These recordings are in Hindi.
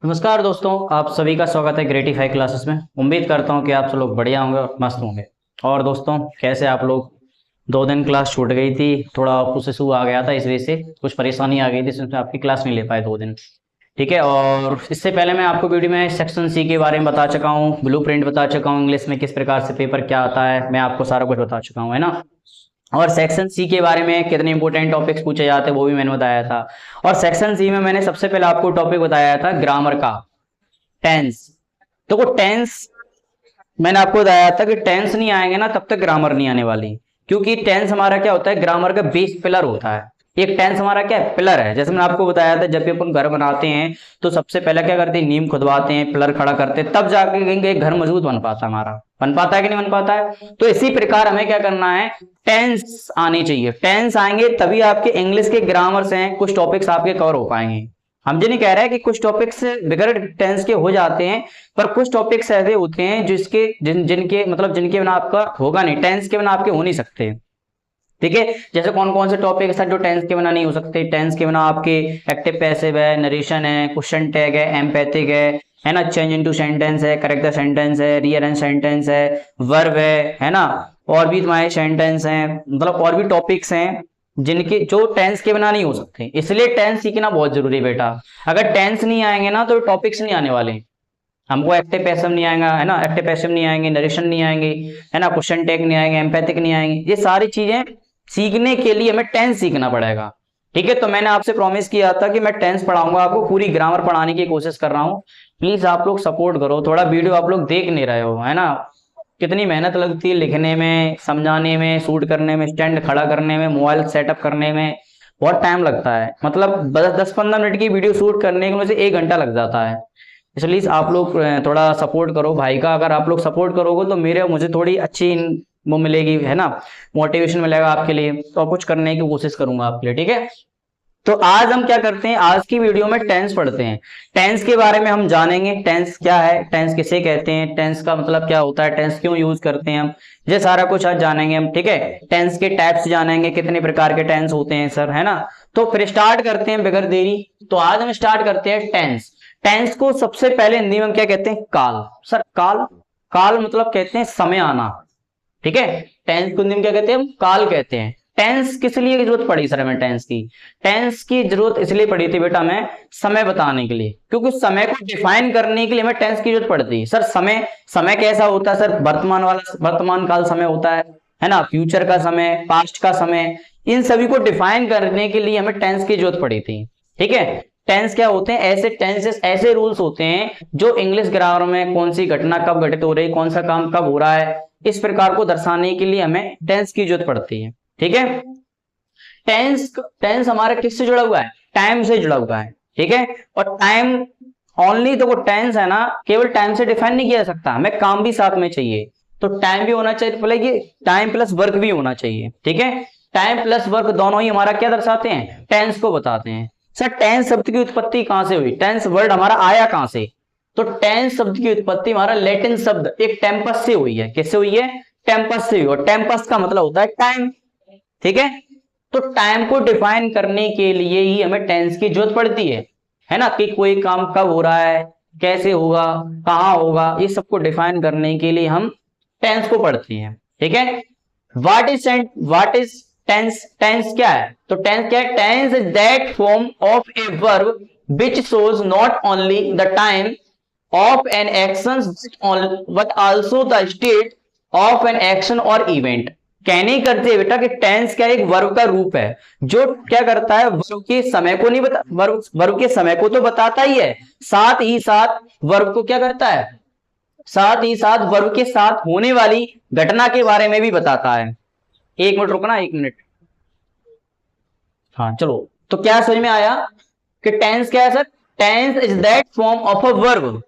नमस्कार दोस्तों, आप सभी का स्वागत है ग्रेटिफाई क्लासेस में। उम्मीद करता हूँ कि आप सब लोग बढ़िया होंगे और मस्त होंगे। और दोस्तों, कैसे आप लोग? 2 दिन क्लास छूट गई थी, थोड़ा ऑफिस इशू आ गया था, इस वजह से कुछ परेशानी आ गई थी, इसमें आपकी क्लास नहीं ले पाए 2 दिन। ठीक है। और इससे पहले मैं आपको वीडियो में सेक्शन सी के बारे में बता चुका हूँ, ब्लू प्रिंट बता चुका हूँ, इंग्लिश में किस प्रकार से पेपर क्या आता है, मैं आपको सारा कुछ बता चुका हूँ, है ना। और सेक्शन सी के बारे में कितने इंपॉर्टेंट टॉपिक्स पूछे जाते हैं वो भी मैंने बताया था। और सेक्शन सी में मैंने सबसे पहले आपको टॉपिक बताया था ग्रामर का, टेंस। देखो टेंस, मैंने आपको बताया था कि टेंस नहीं आएंगे ना तब तक ग्रामर नहीं आने वाली। क्योंकि टेंस हमारा क्या होता है, ग्रामर का बेस पिलर होता है। एक टेंस हमारा क्या है, पिलर है। जैसे मैंने आपको बताया था, जब भी अपन घर बनाते हैं तो सबसे पहले क्या करते हैं, नींव खुदवाते हैं, पिलर खड़ा करते हैं, तब जाके कहेंगे एक घर मजबूत बन पाता है हमारा। बन पाता है कि नहीं बन पाता है? तो इसी प्रकार हमें क्या करना है, टेंस आनी चाहिए। टेंस आएंगे तभी आपके इंग्लिश के ग्रामर से कुछ टॉपिक्स आपके कवर हो पाएंगे। हम ये नहीं कह रहे हैं कि कुछ टॉपिक्स बगैर टेंस के हो जाते हैं, पर कुछ टॉपिक्स ऐसे होते हैं जिसके जिनके मतलब जिनके बिना आपका होगा नहीं, टेंस के बिना आपके हो नहीं सकते। ठीक है। जैसे कौन कौन से टॉपिक है जो टेंस के बिना नहीं हो सकते? टेंस के बिना आपके एक्टिव पैसिव है, नरेशन है, क्वेश्चन टैग है, एम्पैथिक है ना, चेंज इनटू सेंटेंस है, करेक्ट द सेंटेंस है, रीअरेंज सेंटेंस है, वर्ब है ना। और भी तुम्हारे सेंटेंस हैं, मतलब और भी टॉपिक्स हैं जिनके जो टेंस के बिना नहीं हो सकते। इसलिए टेंस सीखना बहुत जरूरी है बेटा। अगर टेंस नहीं आएंगे ना तो टॉपिक्स नहीं आने वाले। हमको एक्टिव पैसिव नहीं आएगा, है ना, एक्टिव पैसिव नहीं आएंगे, नरेशन नहीं आएंगे, है ना, क्वेश्चन टैग नहीं आएंगे, एम्पैथिक नहीं आएंगे। ये सारी चीजें सीखने के लिए हमें टेंस सीखना पड़ेगा। ठीक है। तो मैंने आपसे प्रॉमिस किया था कि मैं टेंस पढ़ाऊंगा, आपको पूरी ग्रामर पढ़ाने की कोशिश कर रहा हूँ। प्लीज आप लोग सपोर्ट करो, थोड़ा वीडियो आप लोग देख नहीं रहे हो, है ना। कितनी मेहनत लगती है लिखने में, समझाने में, शूट करने में, स्टैंड खड़ा करने में, मोबाइल सेटअप करने में बहुत टाइम लगता है। मतलब 10-15 मिनट की वीडियो शूट करने के मुझे 1 घंटा लग जाता है। इसलिए आप लोग थोड़ा सपोर्ट करो भाई का। अगर आप लोग सपोर्ट करोगे तो मेरे मुझे थोड़ी अच्छी वो मिलेगी, है ना, मोटिवेशन मिलेगा आपके लिए, तो कुछ करने की कोशिश करूंगा आपके लिए। ठीक है। तो आज हम क्या करते हैं, आज की वीडियो में टेंस पढ़ते हैं। टेंस के बारे में हम जानेंगे, टेंस क्या है, टेंस किसे कहते हैं, टेंस का मतलब क्या होता है, टेंस क्यों यूज करते हैं हम, ये सारा कुछ आज जानेंगे हम। ठीक है। टेंस के टाइप्स जानेंगे, कितने प्रकार के टेंस होते हैं सर, है ना। तो फिर स्टार्ट करते हैं बगैर देरी। तो आज हम स्टार्ट करते हैं टेंस। टेंस को सबसे पहले हिंदी में हम क्या कहते हैं, काल। सर काल, काल मतलब कहते हैं समय आना। ठीक है। टेंस को हिंदी में क्या कहते हैं, हम काल कहते हैं। टेंस किस लिए जरूरत पड़ी सर हमें टेंस की? टेंस की जरूरत इसलिए पड़ी थी बेटा हमें समय बताने के लिए, क्योंकि समय को डिफाइन करने के लिए हमें टेंस की जरूरत पड़ती है। सर समय, समय कैसा होता है सर? वर्तमान वाला, वर्तमान काल समय होता है ना, फ्यूचर का समय, पास्ट का समय, इन सभी को डिफाइन करने के लिए हमें टेंस की जरूरत पड़ी थी। ठीक है। टेंस क्या होते हैं, ऐसे टेंसेस, ऐसे रूल्स होते हैं जो इंग्लिश ग्रामर में कौन सी घटना कब घटित हो रही है, कौन सा काम कब हो रहा है, इस प्रकार को दर्शाने के लिए हमें टेंस की जरूरत पड़ती है। ठीक है। टेंस, टेंस हमारा किससे जुड़ा हुआ है, टाइम से जुड़ा हुआ है। ठीक है। और टाइम ओनली, तो वो टेंस है ना, केवल टाइम से डिफाइन नहीं किया जा सकता, हमें काम भी साथ में चाहिए। तो टाइम भी होना चाहिए, तो ये टाइम प्लस वर्क भी होना चाहिए। ठीक है। टाइम प्लस वर्क दोनों ही हमारा क्या दर्शाते हैं, टेंस को बताते हैं। सर टेंस शब्द की उत्पत्ति कहां से हुई, टेंस वर्ड हमारा आया कहां से? तो टेंस शब्द की उत्पत्ति हमारा लैटिन शब्द एक टेम्पस से हुई है। किससे हुई है? टेम्पस से हुई। और टेम्पस का मतलब होता है टाइम। ठीक है। तो टाइम को डिफाइन करने के लिए ही हमें टेंस की जरूरत पड़ती है ना, कि कोई काम कब हो रहा है, कैसे होगा, कहां होगा, ये सबको डिफाइन करने के लिए हम टेंस को पढ़ते हैं। ठीक है। What is tense? टेंस क्या है? तो टेंस क्या है? Tense is that form of a verb which shows not only the time of an action but also the state of an action और इवेंट। कहने करते हैं बेटा कि टेंस क्या, एक वर्ब का रूप है जो क्या करता है, वर्ब के समय को नहीं बता, वर्ब के समय को तो बताता ही है, साथ ही साथ वर्ब को क्या करता है, साथ ही साथ वर्ब के साथ होने वाली घटना के बारे में भी बताता है। 1 मिनट रुकना, 1 मिनट। हाँ चलो, तो क्या समझ में आया कि टेंस क्या है sir? Tense is that form of a verb.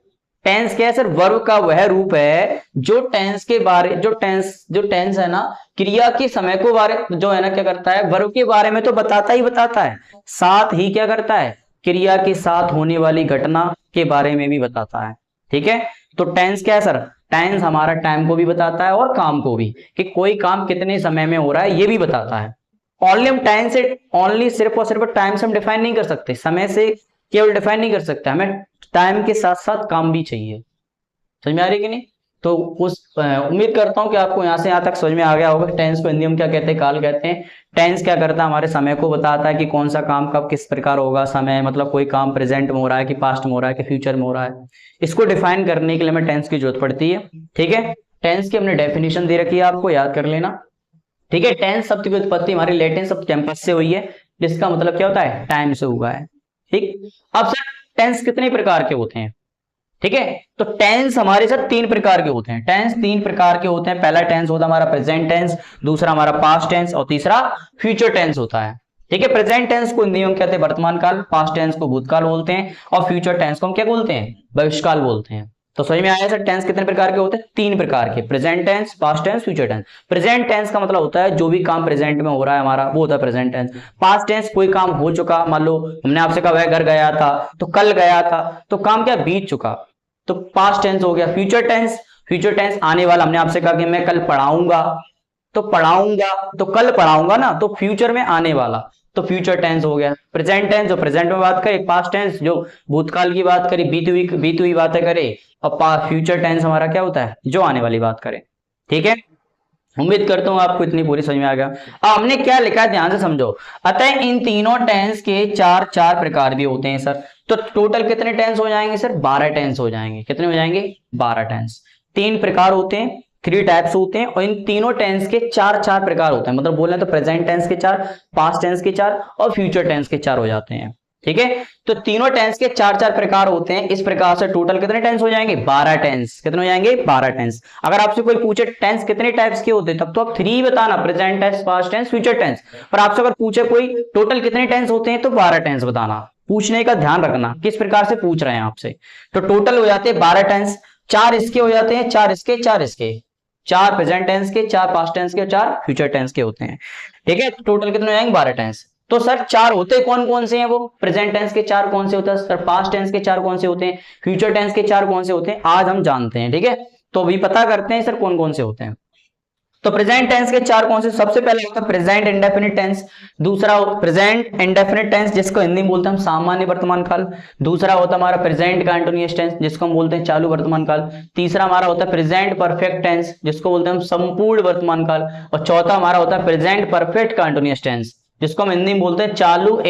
Tense क्या है सर? वर्ब का वह रूप है जो टेंस के बारे, जो टेंस है ना, क्रिया के समय को बारे जो है ना क्या करता है, वर्ब के बारे में तो बताता ही बताता है, साथ ही क्या करता है, क्रिया के साथ होने वाली घटना के बारे में भी बताता है। ठीक है। तो टेंस क्या है सर? टेंस हमारा टाइम को भी बताता है और काम को भी, कि कोई काम कितने समय में हो रहा है ये भी बताता है। ओनली हम टाइम से, ओनली सिर्फ और सिर्फ टाइम से हम डिफाइन नहीं कर सकते, समय से केवल डिफाइन नहीं कर सकते, हमें टाइम के साथ साथ काम भी चाहिए। समझ में आ रही कि नहीं? तो उस उम्मीद करता हूं कि आपको यहां से यहां तक समझ में आ गया होगा। टेंस को हिंदी में क्या कहते हैं? काल कहते हैं। टेंस क्या करता है? हमारे समय को बताता है कि कौन सा काम कब किस प्रकार होगा। समय मतलब कोई काम प्रेजेंट में हो रहा है कि पास्ट में हो रहा है कि फ्यूचर में हो रहा है, इसको डिफाइन करने के लिए हमें टेंस की जरूरत पड़ती है। ठीक है, टेंस की हमने डेफिनेशन दे रखी है, आपको याद कर लेना। ठीक है, टेंस शब्द की उत्पत्ति हमारी लैटिन शब्द टेम्पस से हुई है, जिसका मतलब क्या होता है? टाइम से हुआ है। ठीक, अब सर टेंस कितने प्रकार के होते हैं? ठीक है, तो टेंस हमारे साथ तीन प्रकार के होते हैं। टेंस तीन प्रकार के होते हैं। पहला टेंस होता है हमारा प्रेजेंट टेंस, दूसरा हमारा पास्ट टेंस और तीसरा फ्यूचर टेंस होता है। ठीक है, प्रेजेंट टेंस को हिंदी में कहते हैं वर्तमान काल, पास्ट टेंस को भूतकाल बोलते हैं और फ्यूचर टेंस को हम क्या बोलते हैं? भविष्यकाल बोलते हैं। तो समझ में आया सर टेंस कितने प्रकार के होते हैं? तीन प्रकार के, present tense, past tense, future tense. Present tense का मतलब होता है जो भी काम प्रेजेंट में हो रहा है हमारा, वो होता है प्रेजेंट टेंस। पास्ट टेंस कोई काम हो चुका, मान लो हमने आपसे कहा वह घर गया था, तो कल गया था, तो काम क्या बीत चुका, तो पास्ट टेंस हो गया। फ्यूचर टेंस, फ्यूचर टेंस आने वाला, हमने आपसे कहा कि मैं कल पढ़ाऊंगा, तो पढ़ाऊंगा तो कल पढ़ाऊंगा ना, तो फ्यूचर में आने वाला, तो फ्यूचर टेंस हो गया। प्रेजेंट टेंस जो प्रेजेंट में बात करे, पास्ट टेंस जो भूतकाल की बात करे, बीती हुई बातें करे, और फ्यूचर टेंस हमारा क्या होता है? जो आने वाली बात करे। ठीक है, उम्मीद करता हूं आपको इतनी पूरी समझ में आ गया। अब हमने क्या लिखा है ध्यान से समझो। अतः इन तीनों टेंस के चार चार प्रकार भी होते हैं सर। तो टोटल कितने टेंस हो जाएंगे सर? 12 टेंस हो जाएंगे। कितने हो जाएंगे? 12 टेंस। तीन प्रकार होते हैं, 3 टाइप्स होते हैं, और इन तीनों टेंस के चार चार प्रकार होते हैं। मतलब बोले तो प्रेजेंट टेंस के 4, पास्ट टेंस के 4 और फ्यूचर टेंस के 4 हो जाते हैं। ठीक है, तो तीनों टेंस के चार चार प्रकार होते हैं। इस प्रकार से टोटल कितने टेंस हो जाएंगे? 12 टेंस। कितने हो जाएंगे? 12 टेंस। अगर आपसे कोई पूछे टेंस कितने टाइप्स के होते हैं, तब तो आप 3 बताना, present tense, past tense, future tense. पर आपसे अगर पूछे कोई टोटल कितने टेंस होते हैं, तो 12 टेंस बताना। पूछने का ध्यान रखना किस प्रकार से पूछ रहे हैं आपसे। तो टोटल हो जाते हैं 12 टेंस। 4 इसके हो जाते हैं, 4 इसके, 4 इसके, 4 प्रेजेंट टेंस के, 4 पास्ट टेंस के, 4 फ्यूचर टेंस के होते हैं। ठीक है, टोटल कितने हो जाएंगे? 12 टेंस। तो सर 4 होते कौन कौन से हैं? वो प्रेजेंट टेंस के 4 कौन से होते हैं सर? पास्ट टेंस के 4 कौन से होते हैं? फ्यूचर टेंस के 4 कौन से होते हैं? आज हम जानते हैं। ठीक है, तो अभी पता करते हैं सर कौन कौन से होते हैं। तो प्रेजेंट टेंस के 4 कौन से? सबसे पहले होता है प्रेजेंट इंडेफिनिट टेंस, दूसरा प्रेजेंट इंडेफिनिट टेंस जिसको हिंदी में बोलते हैं हम सामान्य वर्तमान काल, दूसरा होता है हमारा प्रेजेंट कंटीन्यूअस टेंस जिसको हम बोलते हैं चालू वर्तमान काल, तीसरा हमारा होता है प्रेजेंट परफेक्ट टेंस जिसको बोलते हैं हम संपूर्ण वर्तमान काल, और चौथा हमारा होता है प्रेजेंट परफेक्ट कंटीन्यूअस टेंस जिसको हम हिंदी में बोलते हैं चालू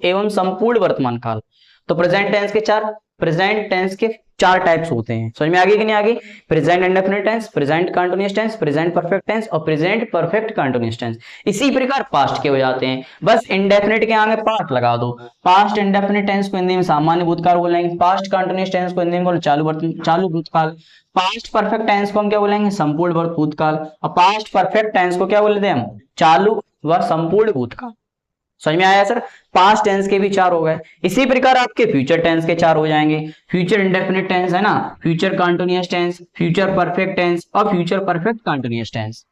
एवं संपूर्ण वर्तमान काल। तो प्रेजेंट टेंस के 4, प्रेजेंट टेंस के 4 टाइप्स होते हैं। समझ में आ गई कि नहीं आ गई? Present indefinite tense, present continuous tense, present perfect tense और प्रेजेंट परफेक्ट कंटीन्यूअस टेंस। इसी प्रकार पास्ट के हो जाते हैं, बस इंडेफिनिट के आगे पास्ट लगा दो। पास्ट इंडेफिनिट टेंस को हिंदी में सामान्य भूतकाल बोलेंगे, पास्ट कंटीन्यूअस टेंस को हिंदी में बोले चालू भूतकाल, पास्ट परफेक्ट टेंस को हम क्या बोलेंगे? संपूर्ण भूतकाल, और पास्ट परफेक्ट टेंस को क्या बोलते हैं हम? चालू व संपूर्ण भूतकाल। समझ में आया सर? पास्ट टेंस के भी 4 हो गए। इसी प्रकार आपके फ्यूचर टेंस के 4 हो जाएंगे। फ्यूचर इंडेफिनिट टेंस है ना, future continuous tense, future perfect tense और फ्यूचर परफेक्ट कंटीन्यूअस टेंस।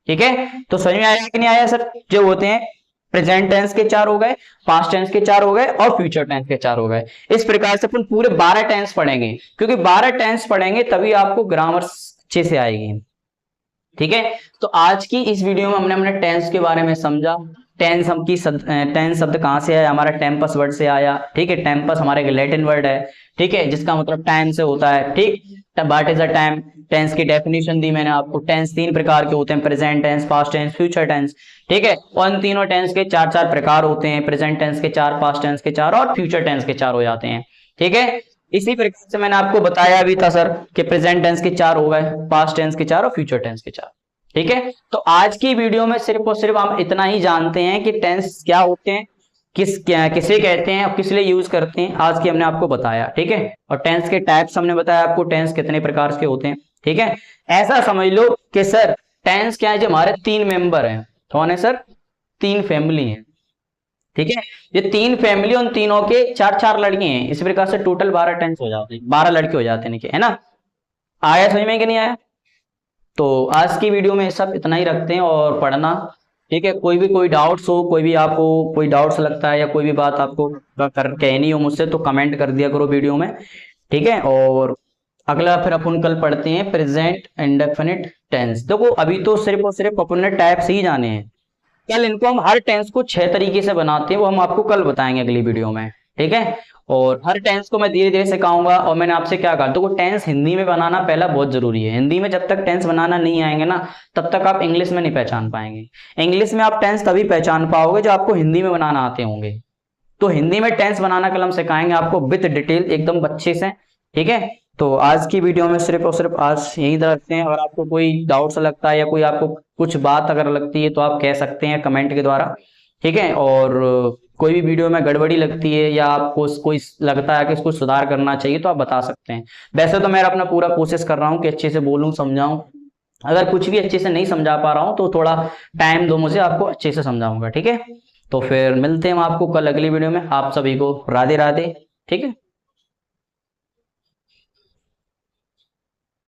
ठीक है, तो समझ में आया कि नहीं आया सर? जो होते हैं प्रेजेंट टेंस के 4 हो गए, पास्ट टेंस के 4 हो गए और फ्यूचर टेंस के 4 हो गए। इस प्रकार से अपन पूरे 12 टेंस पढ़ेंगे, क्योंकि 12 टेंस पढ़ेंगे तभी आपको ग्रामर अच्छे से आएगी। ठीक है, तो आज की इस वीडियो में हमने टेंस के बारे में समझा। टेंस टेंस शब्द कहां से आया? हमारा टेम्पस वर्ड से आया। ठीक है, टेम्पस हमारा एक लैटिन वर्ड है। ठीक है, जिसका मतलब टाइम से होता है। ठीक, what is a time? Tense की डेफिनेशन दी मैंने आपको। टेंस 3 प्रकार के होते हैं, present tense, past tense, future tense. ठीक है, और इन तीनों टेंस के 4 प्रकार होते हैं। प्रेजेंट टेंस के 4, पास्ट टेंस के 4 और फ्यूचर टेंस के 4 हो जाते हैं। ठीक है, इसी प्रकार से मैंने आपको बताया भी था सर कि प्रेजेंट टेंस के 4 हो गए, पास्ट टेंस के 4 और फ्यूचर टेंस के 4। ठीक है, तो आज की वीडियो में सिर्फ और सिर्फ हम इतना ही जानते हैं कि टेंस क्या होते हैं, किसे कहते हैं और किस लिए यूज करते हैं, आज की हमने आपको बताया। ठीक है, और टेंस के टाइप्स हमने बताया आपको, टेंस कितने प्रकार के होते हैं। ठीक है, ऐसा समझ लो कि सर टेंस क्या है? जो हमारे 3 मेंबर हैं। कौन है सर? 3 फैमिली है। ठीक है, ये 3 फैमिली, उन तीनों के 4 लड़के हैं। इस प्रकार से टोटल 12 टेंस हो जाते हैं, 12 लड़के हो जाते हैं, है ना? आया समझ में कि नहीं आया? तो आज की वीडियो में सब इतना ही रखते हैं और पढ़ना। ठीक है, कोई डाउट्स हो, कोई भी आपको कोई डाउट्स लगता है या कोई भी बात आपको कहनी हो मुझसे, तो कमेंट कर दिया करो वीडियो में। ठीक है, और अगला फिर अपन कल पढ़ते हैं प्रेजेंट इंडेफिनिट टेंस। देखो अभी तो सिर्फ और सिर्फ अपन ने टाइप्स ही जाने हैं। कल इनको हम हर टेंस को 6 तरीके से बनाते हैं, वो हम आपको कल बताएंगे अगली वीडियो में, ठीक है। और हर टेंस को मैं धीरे धीरे सिखाऊंगा। और मैंने आपसे क्या कहा, तो टेंस हिंदी में बनाना पहला बहुत जरूरी है। हिंदी में जब तक टेंस बनाना नहीं आएंगे ना, तब तक आप इंग्लिश में नहीं पहचान पाएंगे। इंग्लिश में आप टेंस तभी पहचान पाओगे जो आपको हिंदी में बनाना आते होंगे। तो हिंदी में टेंस बनाना कल हम सिखाएंगे आपको विद डिटेल एकदम अच्छे से, ठीक है। तो आज की वीडियो में सिर्फ और सिर्फ आज यहीं तक रखते हैं। अगर आपको कोई डाउट्स लगता है या कोई आपको कुछ बात अगर लगती है तो आप कह सकते हैं कमेंट के द्वारा, ठीक है। और कोई भी वीडियो में गड़बड़ी लगती है या आपको कोई लगता है कि इसको सुधार करना चाहिए तो आप बता सकते हैं। वैसे तो मैं अपना पूरा कोशिश कर रहा हूँ कि अच्छे से बोलूँ, समझाऊं। अगर कुछ भी अच्छे से नहीं समझा पा रहा हूँ तो थोड़ा टाइम दो मुझे, आपको अच्छे से समझाऊंगा, ठीक है। तो फिर मिलते हैं हम आपको कल अगली वीडियो में। आप सभी को राधे राधे, ठीक है।